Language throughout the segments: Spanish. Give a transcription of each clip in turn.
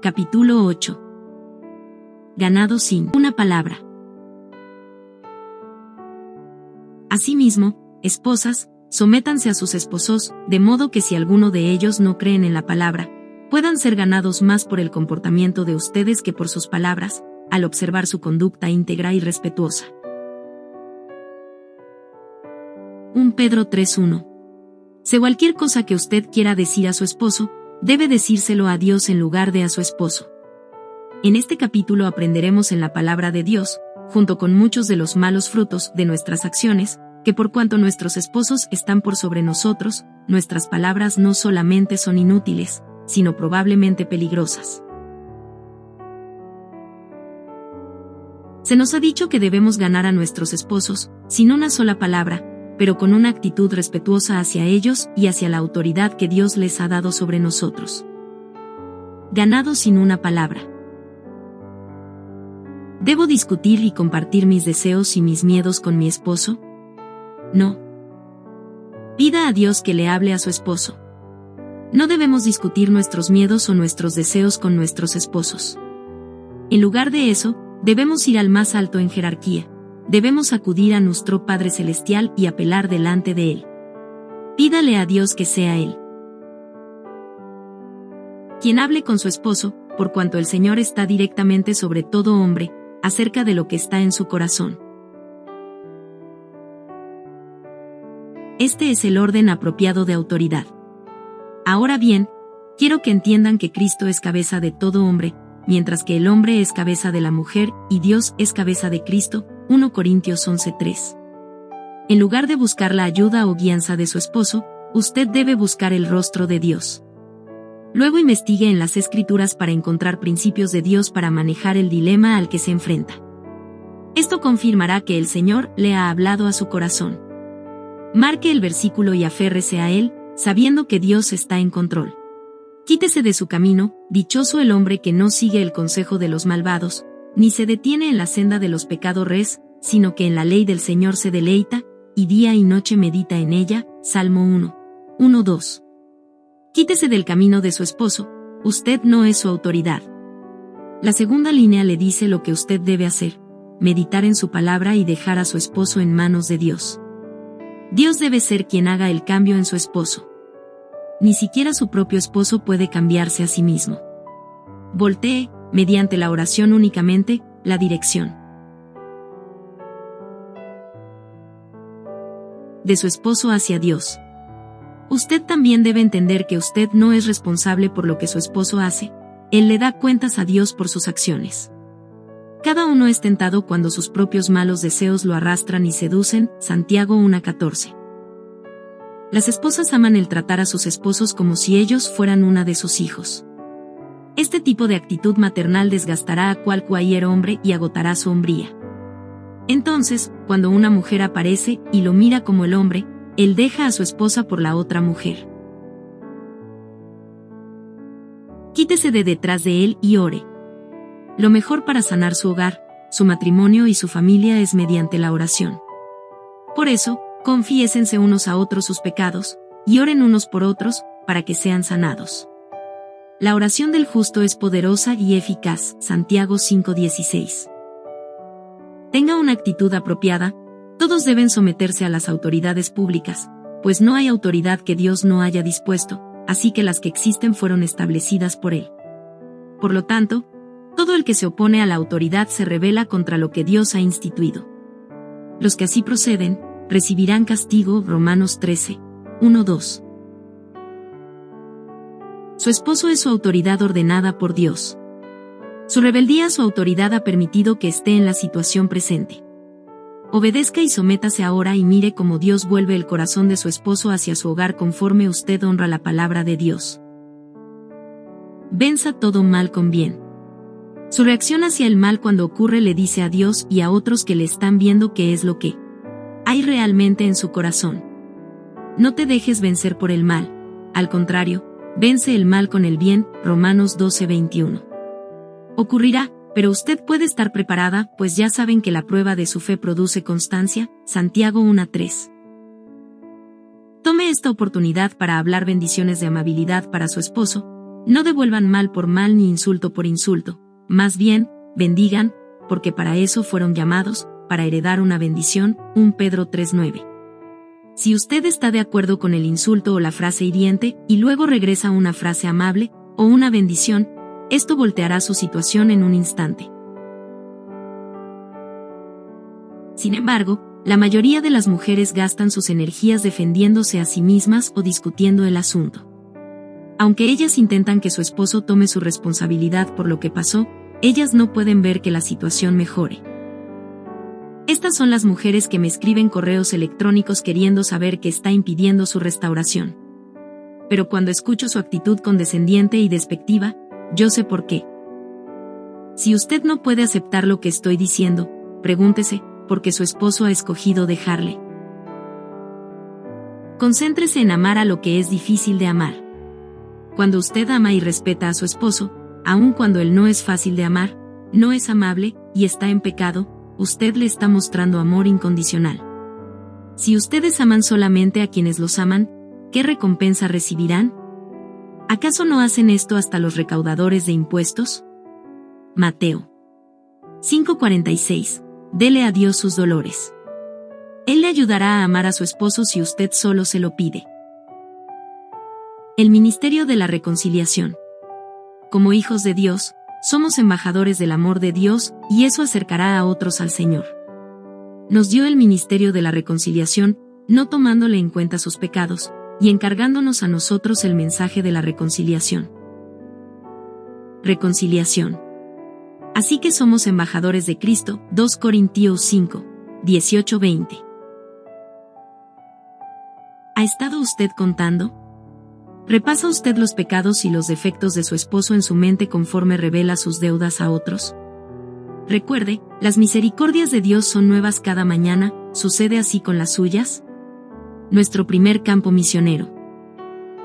Capítulo 8. Ganado sin una palabra. Asimismo, esposas, sométanse a sus esposos, de modo que si alguno de ellos no creen en la palabra, puedan ser ganados más por el comportamiento de ustedes que por sus palabras, al observar su conducta íntegra y respetuosa. 1 Pedro 3:1. Si cualquier cosa que usted quiera decir a su esposo, debe decírselo a Dios en lugar de a su esposo. En este capítulo aprenderemos en la palabra de Dios, junto con muchos de los malos frutos de nuestras acciones, que por cuanto nuestros esposos están por sobre nosotros, nuestras palabras no solamente son inútiles, sino probablemente peligrosas. Se nos ha dicho que debemos ganar a nuestros esposos, sin una sola palabra, pero con una actitud respetuosa hacia ellos y hacia la autoridad que Dios les ha dado sobre nosotros. Ganado sin una palabra. ¿Debo discutir y compartir mis deseos y mis miedos con mi esposo? No. Pida a Dios que le hable a su esposo. No debemos discutir nuestros miedos o nuestros deseos con nuestros esposos. En lugar de eso, debemos ir al más alto en jerarquía. Debemos acudir a nuestro Padre Celestial y apelar delante de Él. Pídale a Dios que sea Él quien hable con su esposo, por cuanto el Señor está directamente sobre todo hombre, acerca de lo que está en su corazón. Este es el orden apropiado de autoridad. Ahora bien, quiero que entiendan que Cristo es cabeza de todo hombre, mientras que el hombre es cabeza de la mujer y Dios es cabeza de Cristo. 1 Corintios 11:3. En lugar de buscar la ayuda o guianza de su esposo, usted debe buscar el rostro de Dios. Luego investigue en las Escrituras para encontrar principios de Dios para manejar el dilema al que se enfrenta. Esto confirmará que el Señor le ha hablado a su corazón. Marque el versículo y aférrese a él, sabiendo que Dios está en control. Quítese de su camino, dichoso el hombre que no sigue el consejo de los malvados, ni se detiene en la senda de los pecadores, sino que en la ley del Señor se deleita, y día y noche medita en ella. Salmo 1:2. Quítese del camino de su esposo, usted no es su autoridad. La segunda línea le dice lo que usted debe hacer: meditar en su palabra y dejar a su esposo en manos de Dios. Dios debe ser quien haga el cambio en su esposo. Ni siquiera su propio esposo puede cambiarse a sí mismo. Voltee, mediante la oración únicamente, la dirección de su esposo hacia Dios. Usted también debe entender que usted no es responsable por lo que su esposo hace, él le da cuentas a Dios por sus acciones. Cada uno es tentado cuando sus propios malos deseos lo arrastran y seducen. Santiago 1:14. Las esposas aman el tratar a sus esposos como si ellos fueran una de sus hijos. Este tipo de actitud maternal desgastará a cualquier hombre y agotará su hombría. Entonces, cuando una mujer aparece y lo mira como el hombre, él deja a su esposa por la otra mujer. Quítese de detrás de él y ore. Lo mejor para sanar su hogar, su matrimonio y su familia es mediante la oración. Por eso, confiésense unos a otros sus pecados, y oren unos por otros, para que sean sanados. La oración del justo es poderosa y eficaz. Santiago 5:16. Tenga una actitud apropiada. Todos deben someterse a las autoridades públicas, pues no hay autoridad que Dios no haya dispuesto, así que las que existen fueron establecidas por Él. Por lo tanto, todo el que se opone a la autoridad se rebela contra lo que Dios ha instituido. Los que así proceden, recibirán castigo. Romanos 13:1-2. Su esposo es su autoridad ordenada por Dios. Su rebeldía a su autoridad ha permitido que esté en la situación presente. Obedezca y sométase ahora y mire cómo Dios vuelve el corazón de su esposo hacia su hogar conforme usted honra la palabra de Dios. Venza todo mal con bien. Su reacción hacia el mal cuando ocurre le dice a Dios y a otros que le están viendo qué es lo que hay realmente en su corazón. No te dejes vencer por el mal, al contrario, vence el mal con el bien. Romanos 12:21. Ocurrirá, pero usted puede estar preparada, pues ya saben que la prueba de su fe produce constancia. Santiago 1:3. Tome esta oportunidad para hablar bendiciones de amabilidad para su esposo, No devuelvan mal por mal ni insulto por insulto, más bien, bendigan, porque para eso fueron llamados, para heredar una bendición. 1 Pedro 3:9. Si usted está de acuerdo con el insulto o la frase hiriente, y luego regresa una frase amable, o una bendición, esto volteará su situación en un instante. Sin embargo, la mayoría de las mujeres gastan sus energías defendiéndose a sí mismas o discutiendo el asunto. Aunque ellas intentan que su esposo tome su responsabilidad por lo que pasó, ellas no pueden ver que la situación mejore. Estas son las mujeres que me escriben correos electrónicos queriendo saber qué está impidiendo su restauración. Pero cuando escucho su actitud condescendiente y despectiva, yo sé por qué. Si usted no puede aceptar lo que estoy diciendo, pregúntese, ¿por qué su esposo ha escogido dejarle? Concéntrese en amar a lo que es difícil de amar. Cuando usted ama y respeta a su esposo, aun cuando él no es fácil de amar, no es amable, y está en pecado, usted le está mostrando amor incondicional. Si ustedes aman solamente a quienes los aman, ¿qué recompensa recibirán? ¿Acaso no hacen esto hasta los recaudadores de impuestos? Mateo 5:46. Dele a Dios sus dolores. Él le ayudará a amar a su esposo si usted solo se lo pide. El Ministerio de la Reconciliación. Como hijos de Dios, somos embajadores del amor de Dios, y eso acercará a otros al Señor. Nos dio el Ministerio de la Reconciliación, no tomándole en cuenta sus pecados, y encargándonos a nosotros el mensaje de la reconciliación. Reconciliación. Así que somos embajadores de Cristo. 2 Corintios 5, 18-20. ¿Ha estado usted contando? ¿Repasa usted los pecados y los defectos de su esposo en su mente conforme revela sus deudas a otros? Recuerde, las misericordias de Dios son nuevas cada mañana. ¿Sucede así con las suyas? Nuestro primer campo misionero.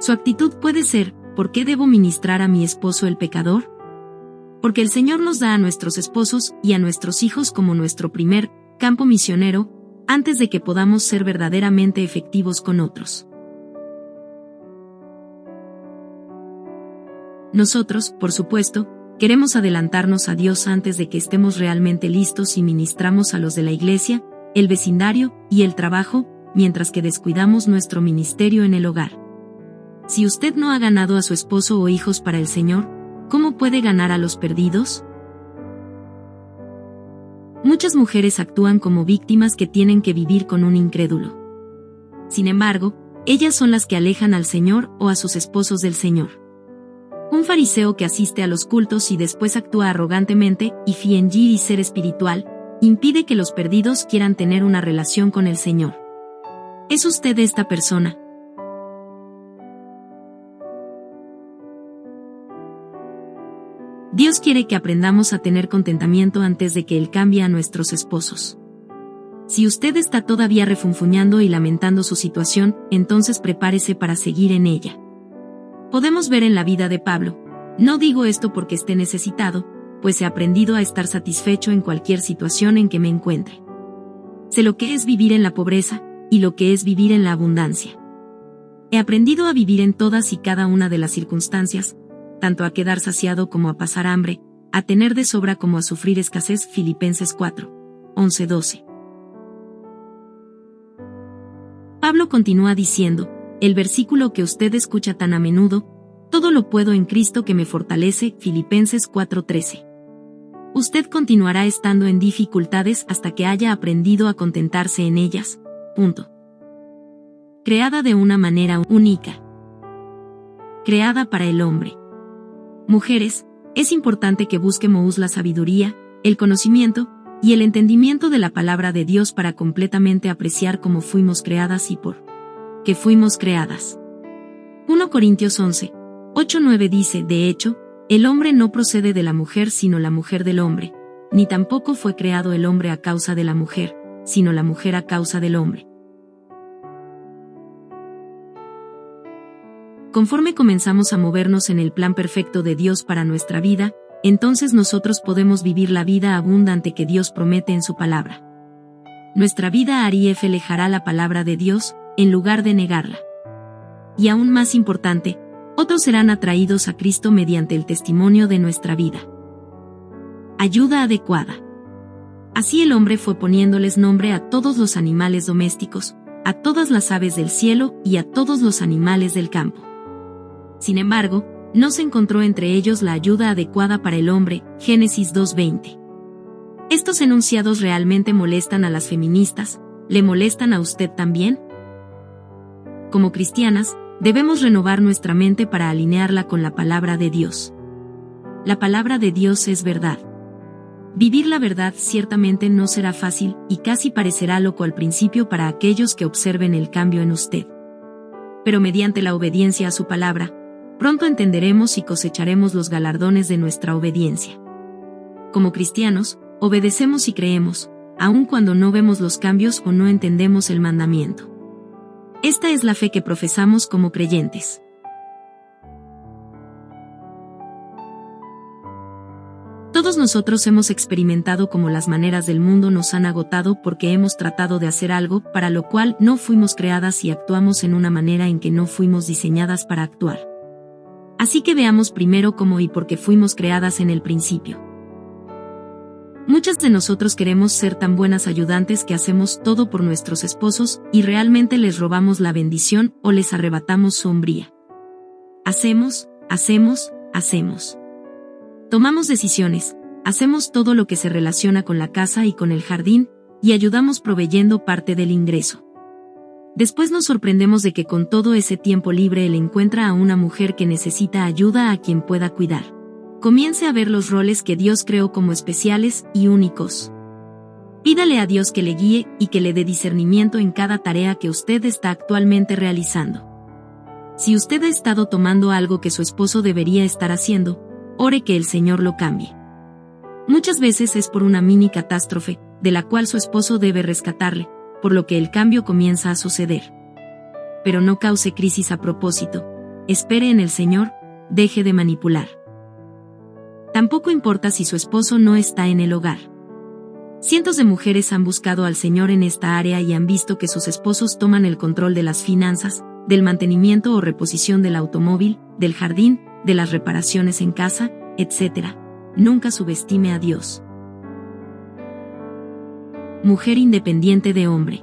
Su actitud puede ser: ¿por qué debo ministrar a mi esposo el pecador? Porque el Señor nos da a nuestros esposos y a nuestros hijos como nuestro primer campo misionero, antes de que podamos ser verdaderamente efectivos con otros. Nosotros, por supuesto, queremos adelantarnos a Dios antes de que estemos realmente listos y ministramos a los de la iglesia, el vecindario y el trabajo, mientras que descuidamos nuestro ministerio en el hogar. Si usted no ha ganado a su esposo o hijos para el Señor, ¿cómo puede ganar a los perdidos? Muchas mujeres actúan como víctimas que tienen que vivir con un incrédulo. Sin embargo, ellas son las que alejan al Señor o a sus esposos del Señor. Un fariseo que asiste a los cultos y después actúa arrogantemente y fingir y ser espiritual, impide que los perdidos quieran tener una relación con el Señor. ¿Es usted esta persona? Dios quiere que aprendamos a tener contentamiento antes de que Él cambie a nuestros esposos. Si usted está todavía refunfuñando y lamentando su situación, entonces prepárese para seguir en ella. Podemos ver en la vida de Pablo: no digo esto porque esté necesitado, pues he aprendido a estar satisfecho en cualquier situación en que me encuentre. Sé lo que es vivir en la pobreza, y lo que es vivir en la abundancia. He aprendido a vivir en todas y cada una de las circunstancias, tanto a quedar saciado como a pasar hambre, a tener de sobra como a sufrir escasez. Filipenses 4, 11-12. Pablo continúa diciendo, el versículo que usted escucha tan a menudo: todo lo puedo en Cristo que me fortalece. Filipenses 4:13. Usted continuará estando en dificultades hasta que haya aprendido a contentarse en ellas. Punto. Creada de una manera única. Creada para el hombre. Mujeres, es importante que busquemos la sabiduría, el conocimiento y el entendimiento de la palabra de Dios para completamente apreciar cómo fuimos creadas y por qué fuimos creadas. 1 Corintios 11, 8-9 dice: de hecho, el hombre no procede de la mujer sino la mujer del hombre, ni tampoco fue creado el hombre a causa de la mujer, sino la mujer a causa del hombre. Conforme comenzamos a movernos en el plan perfecto de Dios para nuestra vida, entonces nosotros podemos vivir la vida abundante que Dios promete en su palabra. Nuestra vida reflejará la palabra de Dios, en lugar de negarla. Y aún más importante, Otros serán atraídos a Cristo mediante el testimonio de nuestra vida. Ayuda adecuada. Así el hombre fue poniéndoles nombre a todos los animales domésticos, a todas las aves del cielo y a todos los animales del campo. Sin embargo, no se encontró entre ellos la ayuda adecuada para el hombre, Génesis 2:20. Estos enunciados realmente molestan a las feministas. ¿Le molestan a usted también? Como cristianas, debemos renovar nuestra mente para alinearla con la palabra de Dios. La palabra de Dios es verdad. Vivir la verdad ciertamente no será fácil y casi parecerá loco al principio para aquellos que observen el cambio en usted. Pero mediante la obediencia a su palabra, pronto entenderemos y cosecharemos los galardones de nuestra obediencia. Como cristianos, obedecemos y creemos, aun cuando no vemos los cambios o no entendemos el mandamiento. Esta es la fe que profesamos como creyentes. Todos nosotros hemos experimentado cómo las maneras del mundo nos han agotado porque hemos tratado de hacer algo para lo cual no fuimos creadas y actuamos en una manera en que no fuimos diseñadas para actuar. Así que veamos primero cómo y por qué fuimos creadas en el principio. Muchas de nosotros queremos ser tan buenas ayudantes que hacemos todo por nuestros esposos y realmente les robamos la bendición o les arrebatamos su hombría. Hacemos. Tomamos decisiones, hacemos todo lo que se relaciona con la casa y con el jardín, y ayudamos proveyendo parte del ingreso. Después nos sorprendemos de que con todo ese tiempo libre él encuentra a una mujer que necesita ayuda a quien pueda cuidar. Comience a ver los roles que Dios creó como especiales y únicos. Pídale a Dios que le guíe y que le dé discernimiento en cada tarea que usted está actualmente realizando. Si usted ha estado tomando algo que su esposo debería estar haciendo, ore que el Señor lo cambie. Muchas veces es por una mini catástrofe, de la cual su esposo debe rescatarle, por lo que el cambio comienza a suceder. Pero no cause crisis a propósito. Espere en el Señor, deje de manipular. Tampoco importa si su esposo no está en el hogar. Cientos de mujeres han buscado al Señor en esta área y han visto que sus esposos toman el control de las finanzas, del mantenimiento o reposición del automóvil, del jardín, de las reparaciones en casa, etc. Nunca subestime a Dios. Mujer independiente de hombre.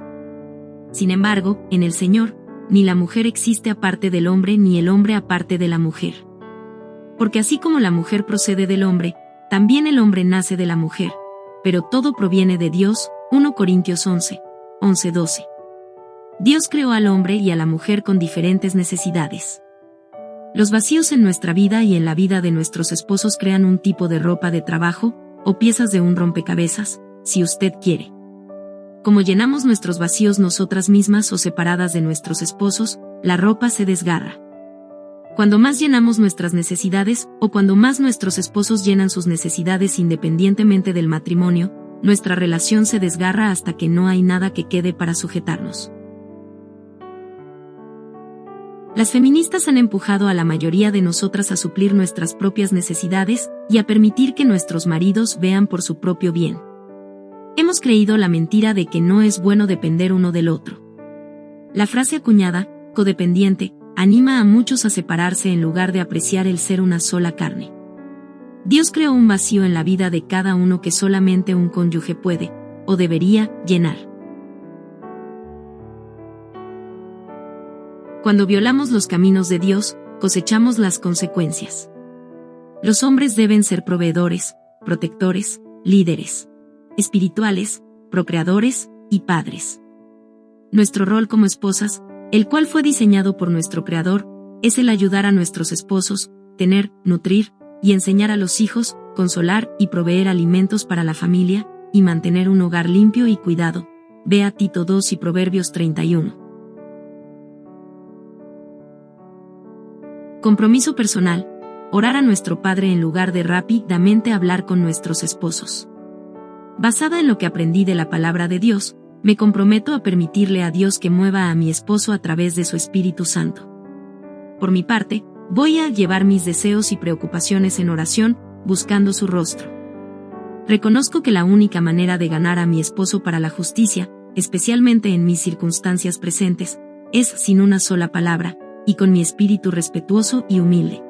Sin embargo, en el Señor, ni la mujer existe aparte del hombre ni el hombre aparte de la mujer. Porque así como la mujer procede del hombre, también el hombre nace de la mujer, pero todo proviene de Dios, 1 Corintios 11:12. Dios creó al hombre y a la mujer con diferentes necesidades. Los vacíos en nuestra vida y en la vida de nuestros esposos crean un tipo de ropa de trabajo, o piezas de un rompecabezas, si usted quiere. Como llenamos nuestros vacíos nosotras mismas o separadas de nuestros esposos, la ropa se desgarra. Cuando más llenamos nuestras necesidades, o cuando más nuestros esposos llenan sus necesidades independientemente del matrimonio, nuestra relación se desgarra hasta que no hay nada que quede para sujetarnos. Las feministas han empujado a la mayoría de nosotras a suplir nuestras propias necesidades y a permitir que nuestros maridos vean por su propio bien. Hemos creído la mentira de que no es bueno depender uno del otro. La frase acuñada, codependiente, anima a muchos a separarse en lugar de apreciar el ser una sola carne. Dios creó un vacío en la vida de cada uno que solamente un cónyuge puede, o debería, llenar. Cuando violamos los caminos de Dios, cosechamos las consecuencias. Los hombres deben ser proveedores, protectores, líderes, espirituales, procreadores y padres. Nuestro rol como esposas, el cual fue diseñado por nuestro Creador, es el ayudar a nuestros esposos, tener, nutrir y enseñar a los hijos, consolar y proveer alimentos para la familia, y mantener un hogar limpio y cuidado. Vea Tito 2 y Proverbios 31. Compromiso personal: orar a nuestro Padre en lugar de rápidamente hablar con nuestros esposos. Basada en lo que aprendí de la palabra de Dios, me comprometo a permitirle a Dios que mueva a mi esposo a través de su Espíritu Santo. Por mi parte, voy a llevar mis deseos y preocupaciones en oración, buscando su rostro. Reconozco que la única manera de ganar a mi esposo para la justicia, especialmente en mis circunstancias presentes, es sin una sola palabra, y con mi espíritu respetuoso y humilde.